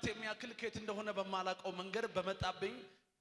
የሚያክል ከየት እንደሆነ በማላቀው መንገድ በመጣብኝ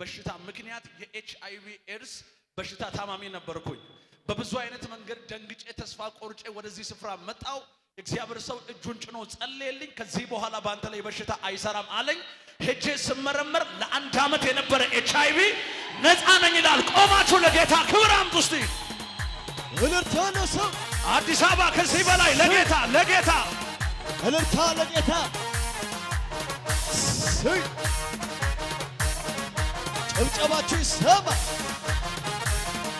በሽታ ምክንያት የኤችአይቪ ኤድስ በሽታ ታማሚ ነበርኩኝ። በብዙ አይነት መንገድ ደንግጬ ተስፋ ቆርጬ ወደዚህ ስፍራ መጣው። እግዚአብሔር ሰው እጁን ጭኖ ጸለየልኝ። ከዚህ በኋላ ባንተ ላይ በሽታ አይሰራም አለኝ። ሄጄ ስመረመር ለአንድ ዓመት የነበረ ኤችአይቪ ነፃ ነኝ ይላል። ቆማችሁ ለጌታ ክብር አምጡ እስቲ። እልልታ ለሰው አዲስ አበባ ከዚህ በላይ ለጌታ እልልታ ለጌታ ጭብጨባችሁ ይሰማ።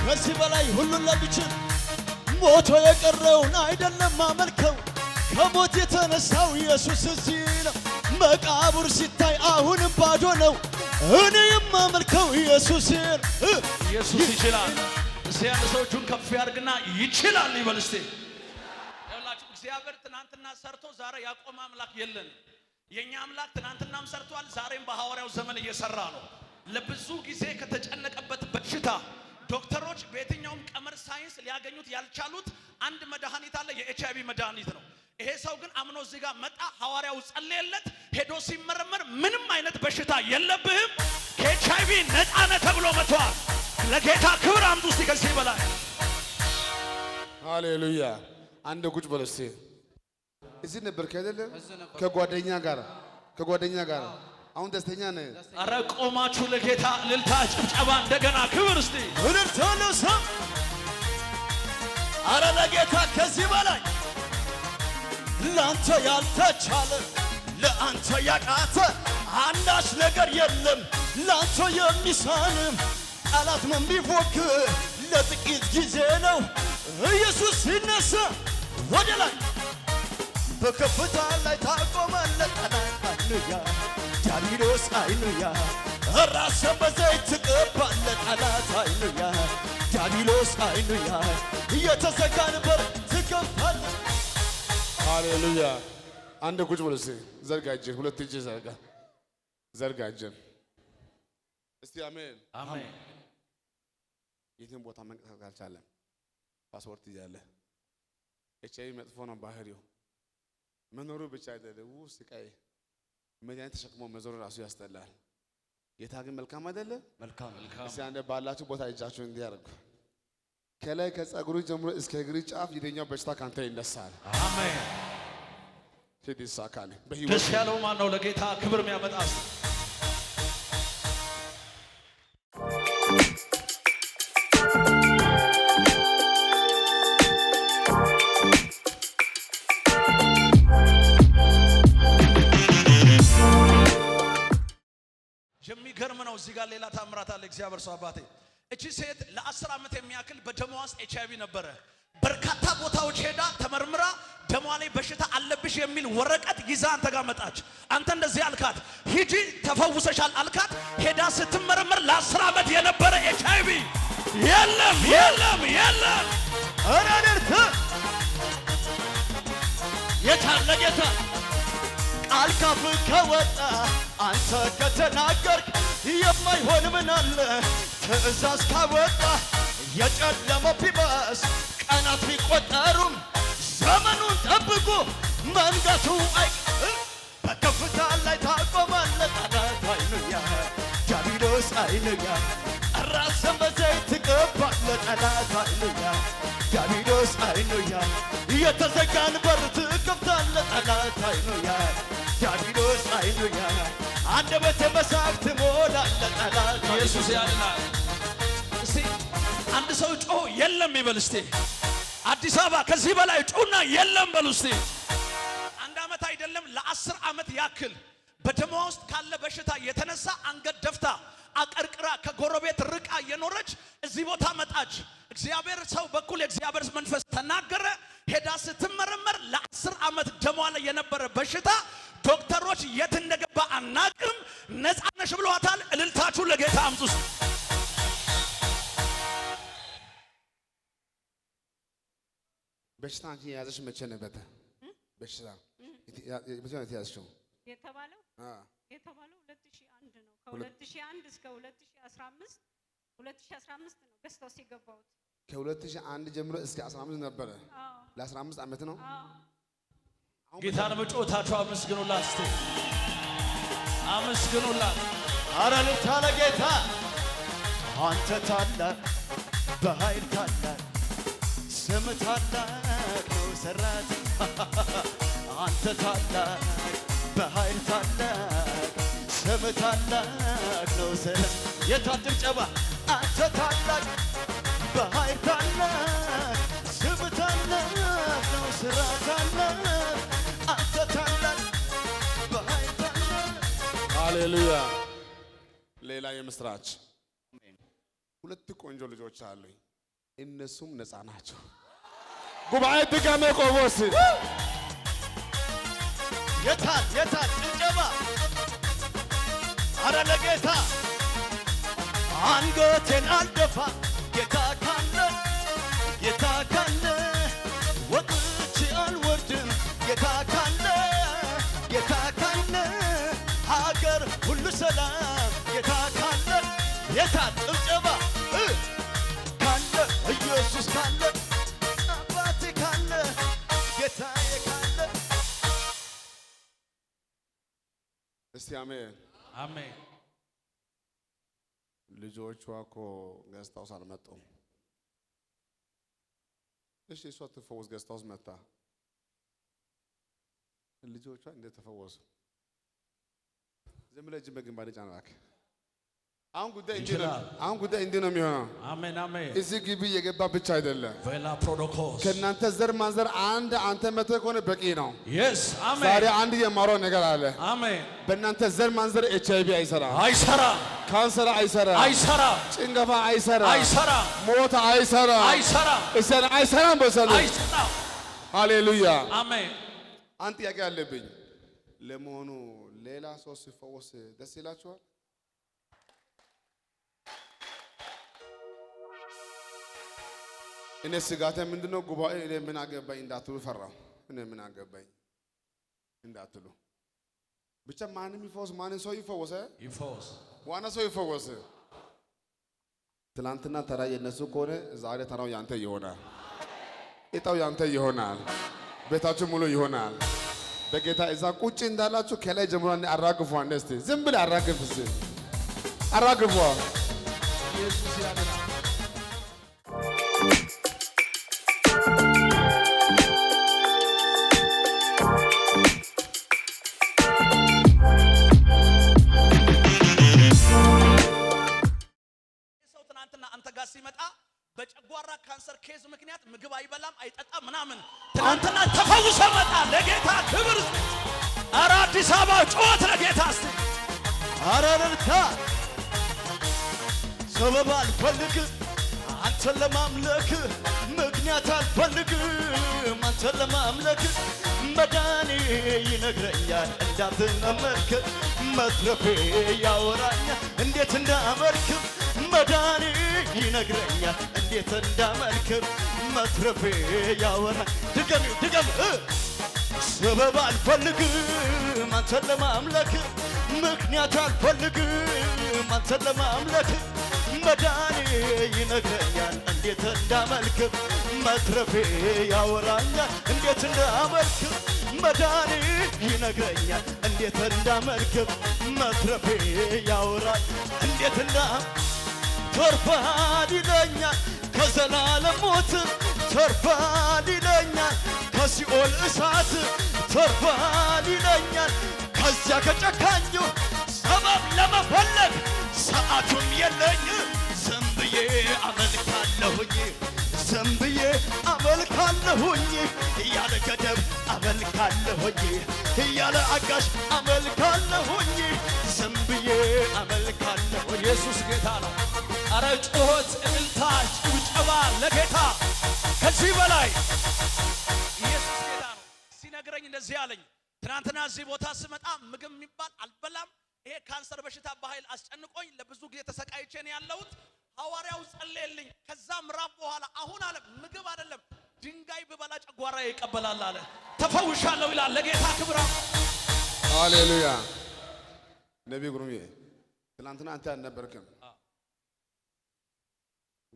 ከዚህ በላይ ሁሉን ለሚችል ሞቶ የቀረውን አይደለም ማመልከው፣ ከሞት የተነሳው ኢየሱስ እዚህ ነው። መቃብር ሲታይ አሁንም ባዶ ነው። እኔ የማመልከው ኢየሱስን ኢየሱስ ይችላል። እስቲ አንድ ሰው እጁን ከፍ ያርግና ይችላል ይበል እስቲ። ያላችሁ እግዚአብሔር ትናንትና ሰርቶ ዛሬ ያቆመ አምላክ የለን። የኛ አምላክ ትናንትናም ሰርቷል፣ ዛሬም በሐዋርያው ዘመን እየሰራ ነው። ለብዙ ጊዜ ከተጨነቀበት በሽታ ዶክተሮች በየትኛውም ቀመር ሳይንስ ሊያገኙት ያልቻሉት አንድ መድኃኒት አለ። የኤችአይቪ መድኃኒት ነው። ይሄ ሰው ግን አምኖ እዚህ ጋር መጣ። ሐዋርያው ጸለየለት። ሄዶ ሲመረመር ምንም አይነት በሽታ የለብህም ከኤችአይቪ ነፃ ነህ ተብሎ መጥቷል። ለጌታ ክብር አምጡ እስቲ ከዚህ በላይ ሃሌሉያ። አንድ ቁጭ በል እስቲ። እዚህ ነበርክ አይደለ? ከጓደኛ ጋር አሁን ደስተኛ ነህ? አረ ቆማችሁ ለጌታ እልልታ ጭብጨባ እንደገና ክብር እስቲ። እልልታ ለሰው አረ ለጌታ ከዚህ በላይ ለአንተ ያልተቻለ ለአንተ ያቃተ አንዳች ነገር የለም። ለአንተ የሚሳንም ጠላት ምን ቢፎክር ለጥቂት ጊዜ ነው። ኢየሱስ ሲነሳ ወደ ላይ በከፍታ ላይ ታቆማለህ። ሃሌሉያ ዲያብሎስ ሃሌሉያ ራስህን በዘይት ትቀባለህ። ጠላት ሃሌሉያ ዲያብሎስ ሃሌሉያ የተዘጋን በር ትከፍታለህ። ሃሌሉያ። አንድ ቁጭ በል እስቲ። ዘርጋ እጅን፣ ሁለት እጅ ዘርጋ እጅን እስቲ። አሜን አሜን። የትም ቦታ መንቀሳቀስ ካልቻለም ፓስፖርት ይያለህ። ኤችአይቪ መጥፎ ነው ባህሪው። መኖሩ ብቻ አይደለም ስቃይ መድኃኒት ተሸክሞ መዞር ራሱ ያስጠላል። ጌታ ግን መልካም አይደለ? መልካም። እስቲ አንደ ባላችሁ ቦታ እጃችሁን እንዲያርጉ። ከላይ ከጸጉሩ ጀምሮ እስከ እግር ጫፍ የትኛው በሽታ ካንተ ይነሳል። አሜን። ሲዲሳካለ ደስ ያለው ማን ነው? ለጌታ ክብር የሚያመጣ የሚገርም ነው። እዚህ ጋር ሌላ ታምራት አለ። እግዚአብሔር ሰው አባቴ እቺ ሴት ለ10 ዓመት የሚያክል በደሟ ውስጥ ኤችአይቪ ነበረ። በርካታ ቦታዎች ሄዳ ተመርምራ ደሟ ላይ በሽታ አለብሽ የሚል ወረቀት ይዛ አንተ ጋር መጣች። አንተ እንደዚህ አልካት፣ ሂጂ ተፈውሰሻል አልካት። ሄዳ ስትመረመር ለ10 ዓመት የነበረ ኤችአይቪ የለም። አረርተ የታለ ጌታ ቃል ካፍ ከወጣ አንተ ከተናገርክ የማይሆን ምን አለ? ትእዛዝ ካወጣ የጨለመው ቢበስ ቀናት ቢቆጠሩም ዘመኑን ጠብቆ መንገቱ አይቀርም። በከፍታ ላይ ታቆማለህ። ጠላት ሃሌሉያ ዲያብሎስ ሃሌሉያ ራስህን በዘይት ትቀባለህ። ጠላት ሃሌሉያ ዲያብሎስ ሃሌሉያ የተዘጋን በር ትከፍታለህ። ጠላት ሃሌሉያ ዲያብሎስ ሃሌሉያ አንደበቴ በሳቅ ትሞላለህ። ጠላት ኢየሱስ ያድናል። እስቲ አንድ ሰው ጮህ የለም ይበል እስቲ። አዲስ አበባ ከዚህ በላይ ጮህና የለም በሉ እስቲ። አንድ ዓመት አይደለም ለ10 ዓመት ያክል በደሟ ውስጥ ካለ በሽታ የተነሳ አንገት ደፍታ አቀርቅራ ከጎረቤት ርቃ የኖረች እዚህ ቦታ መጣች። እግዚአብሔር ሰው በኩል የእግዚአብሔር መንፈስ ተናገረ። ሄዳ ስትመረመር ለ10 ዓመት ደሟ ላይ የነበረ በሽታ ዶክተሮች የት እንደገባ አናቅም ነፃ ነሽ ብለዋታል። እልልታችሁ ለጌታ አምጡ። በሽታ አንቺ የያዘሽ መቼ ነበር? በሽታ መቼ ነው የተያዝሽው? የተባለው 2001 ነው። ከ2001 እስከ 2015 ነው ገዝተው ሲገባው። ከ2001 ጀምሮ እስከ 15 ነበረ። ለ15 ዓመት ነው። ጌታን በጮታችሁ አመስግኑላት እስቲ። አመስግኑላት። አረ ልታ ለጌታ አንተ ታላቅ በኃይል ታላቅ ስም ታላቅ ነው ሰራት አንተ ታላቅ በኃይል ታላቅ ስም ታላቅ ነው ሰራት የታል ጭብጨባ አንተ ታላቅ በኃይል ታላቅ ስም ታላቅ ነው ሰራት ታላቅ አንተ ታላቅ በኃይል ታላቅ ሃሌሉያ። ሌላ የምስራች ሁለት ቆንጆ ልጆች አሉኝ። እነሱም ነፃ ናቸው። ጉባኤ ድጋሜ ቆሞስ የታል ጭብጨባ አረ ለጌታ አንገቴን አልደፋ ጌታ ካለ ወጥቼ አልወርድም ጌታ ካለ ሀገር ሁሉ ሰላም ጌታ ካለ የታል ጭብጨባ ካለ ኢየሱስ ካለ አባቴ ካለ ጌታዬ ካለ እስቲ አሜን አሜን። ልጆቿ እኮ ገዝታውስ አልመጡም። እሺ እሷ ትፈወስ ገዝታውስ መጣ። ልጆቿ እንዴት ተፈወሱ? ዝም ብለህ እጅ በግንባር ጫን እባክህ። አሁን ጉዳይ እንዲህ ነው የሚሆነው። አሜን አሜን። እዚህ ግቢ የገባ ብቻ አይደለም። ቬላ ፕሮዶኮስ ከእናንተ ዘር ማንዘር አንተ መቶ ከሆነ በቂ ነው። የስ አሜን። ዛሬ አንድ የማረው ነገር አለ። አሜን። በእናንተ ዘር ማንዘር HIV አይሰራም፣ ካንሰር አይሰራም፣ ጭንገፋ አይሰራም፣ ሞት አይሰራም። ሃሌሉያ አሜን። አንድ ጥያቄ አለብኝ። ለመሆኑ ሌላ ሰው ሲፈወስ ደስ ይላችኋል? እኔ ስጋቴ ምንድነው? ጉባኤ እኔ ምን አገባኝ እንዳትሉ ፈራሁ። እኔ ምን አገባኝ እንዳትሉ ብቻ ማንም ይፈወስ፣ ማንም ሰው ይፈወስ፣ ዋና ሰው ይፈወስ። ትላንትና ተራ የነሱ ከሆነ ዛሬ ተራው ያንተ ይሆናል፣ እጣው ያንተ ይሆናል፣ ቤታችሁ ሙሉ ይሆናል። በጌታ እዛ ቁጭ እንዳላችሁ ከላይ ጀምሮ አራግፉ። አንስቲ ዝም ብለህ አራግፍ፣ አራግፉ። ኢየሱስ ያድናል። ሲመጣ በጨጓራ ካንሰር ኬዝ ምክንያት ምግብ አይበላም አይጠጣም ምናምን ትናንትና ተፈውሶ መጣ። ለጌታ ክብር። ኧረ አዲስ አበባ ጩኸት ለጌታ እስቲ ኧረ እልልታ። ሰበብ አልፈልግም አንተን ለማምለክ ምክንያት አልፈልግም አንተን ለማምለክ መዳኔ ይነግረኛል እንዳትመመልክ መትረፌ ያወራኛል እንዴት እንዳመልክ መዳኔ ይነግረኛል እንዴት እንዳመልክ መትረፌ ያወራኛል። ድገም ሰበብ አልፈልግም አንተን ለማምለክ ምክንያት አልፈልግም አንተን ለማምለክ መዳኔ ይነግረኛል እንዴት እንዳመልክ መትረፌ ያወራኛል እንዴት እንዳመልክ መዳኔ ይነግረኛል እንዴት እንዳመልክ መትረፌ ያወራል እንዴት ተርፋል ይለኛል ከዘላለም ሞት ተርፋል ይለኛል ከሲኦል እሳት ተርፋል ይለኛል ከዚያ ከጨካኙ ሰበብ ለመፈለግ ሰዓቱም የለኝ ዝም ብዬ አመልካለሁኝ እያለ ገደብ አመልካለሁኝ እያለ አጋሽ አመልካለሁኝ ዝም ብዬ አመልካለሁኝ። ኢየሱስ ጌታ ነው። አረ ጩኸት፣ እልልታ፣ ጭብጨባ ለጌታ ከዚህ በላይ ኢየሱስ ጌታ ነው። ሲነግረኝ እንደዚህ አለኝ። ትናንትና እዚህ ቦታ ስመጣ ምግብ የሚባል አልበላም። ይሄ ካንሰር በሽታ በኃይል አስጨንቆኝ ለብዙ ጊዜ ተሰቃይቼ ነው ያለሁት። ሐዋርያው ጸለየልኝ። ከዛ ምዕራፍ በኋላ አሁን አለ ምግብ አይደለም ድንጋይ ብበላ ጨጓራ ይቀበላል አለ። ተፈውሻለሁ ይላል። ለጌታ ክብር። ሃሌሉያ። ነቢይ ጉሩሜ ትናንትና አንተ አልነበርክም።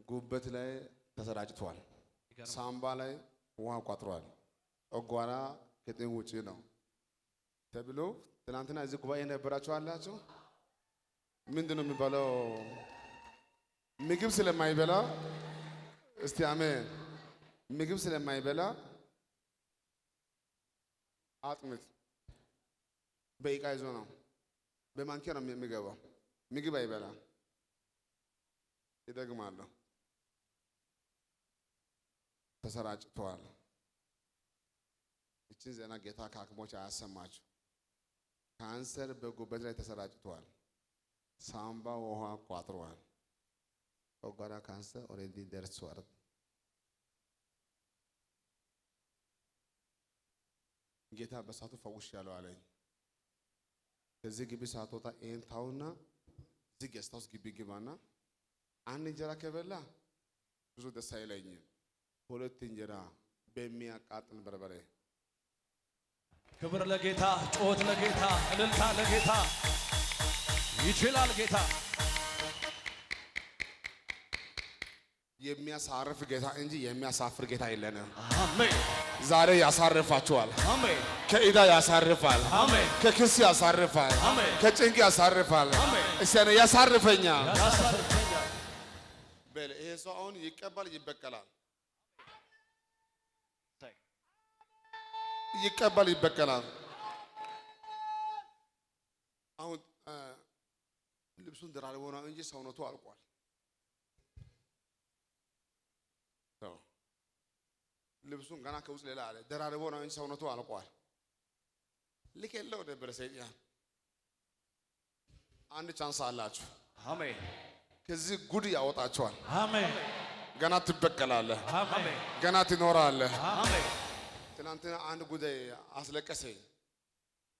ጉበት ላይ ተሰራጭቷል። ሳምባ ላይ ውሃ ቋጥሯል። ጨጓራ ከጤን ውጪ ነው። ተብሎ ትናንትና እዚህ ጉባኤ የነበራችሁ አላችሁ። ምንድን ነው የሚባለው? ምግብ ስለማይበላ እስቲ አሜን። ምግብ ስለማይበላ አጥምት በይቃ ይዞ ነው በማንኪያ ነው የሚገባው። ምግብ አይበላም። ይደግማለሁ። ተሰራጭቷል። እቺን ዜና ጌታ ከሐኪሞች አያሰማችሁ። ካንሰር በጉበት ላይ ተሰራጭቷል። ሳምባ ውሃ ቋጥሯል። ጨጓራ ካንሰር ኦልሬዲ ደርሷል። ጌታ በሳቱ ፈውሽ ያለው አለኝ። ከዚህ ግቢ ሳትወጣ ይሄን ታውና እዚህ ጌስት ሃውስ ግቢ ግባና አንድ እንጀራ ከበላ ብዙ ደስ አይለኝም። ሁለት እንጀራ በሚያቃጥል በርበሬ። ክብር ለጌታ፣ ጮት ለጌታ፣ እልልታ ለጌታ። ይችላል ጌታ። የሚያሳርፍ ጌታ እንጂ የሚያሳፍር ጌታ የለንም። አሜን። ዛሬ ያሳርፋችኋል። አሜን። ከዕዳ ያሳርፋል። አሜን። ከክስ ያሳርፋል። አሜን። ከጭንቅ ያሳርፋል። አሜን። እስቲ ያሳርፈኛል ያሳርፈኛል። በል። ይሄ ሰው አሁን ይቀበል ይበቀላል። ይቀበል ይበቀላል። አሁን ልብሱን ደራርቦ ነው እንጂ ሰውነቱ አልቋል። ልብሱን ገና ከውስጥ ሌላ አለ ደራርቦ ነው እንጂ ሰውነቱ አልቋል። ልክ የለው ነበር ሰይጣን። አንድ ቻንስ አላችሁ። አሜን። ከዚህ ጉድ ያወጣችኋል። አሜን። ገና ትበቀላለህ። አሜን። ገና ትኖራለህ። አሜን። ትናንትና አንድ ጉዳይ አስለቀሰኝ።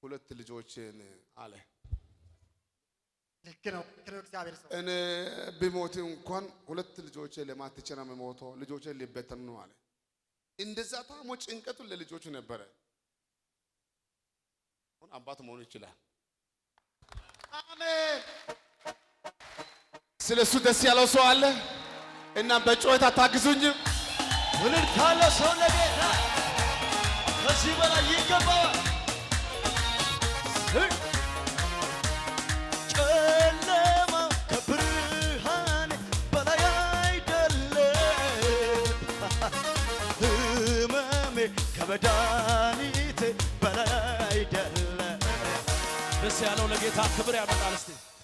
ሁለት ልጆችን አለ። ልክ ነው እግዚአብሔር ሰው። እኔ ቢሞት እንኳን ሁለት ልጆቼ ለማትቼ ነው የምሞተው፣ ልጆቼ ሊበተኑ ነው አለ። እንደዛ ታሞ ጭንቀቱን ለልጆቹ ነበረ። አሁን አባት መሆኑ ይችላል። አሜን። ስለሱ ደስ ያለው ሰው አለ እና በጩኸት አታግዙኝም? እልልታ ለሰው ለጌታ ከዚህ በላይ ይገባዋል። ጨለማ ከብርሃን በላይ አይደለም፣ ህመሜ ከመድኃኒቴ በላይ አይደለም። ደስ ያለው ለጌታ ክብር ያመጣል። እስቲ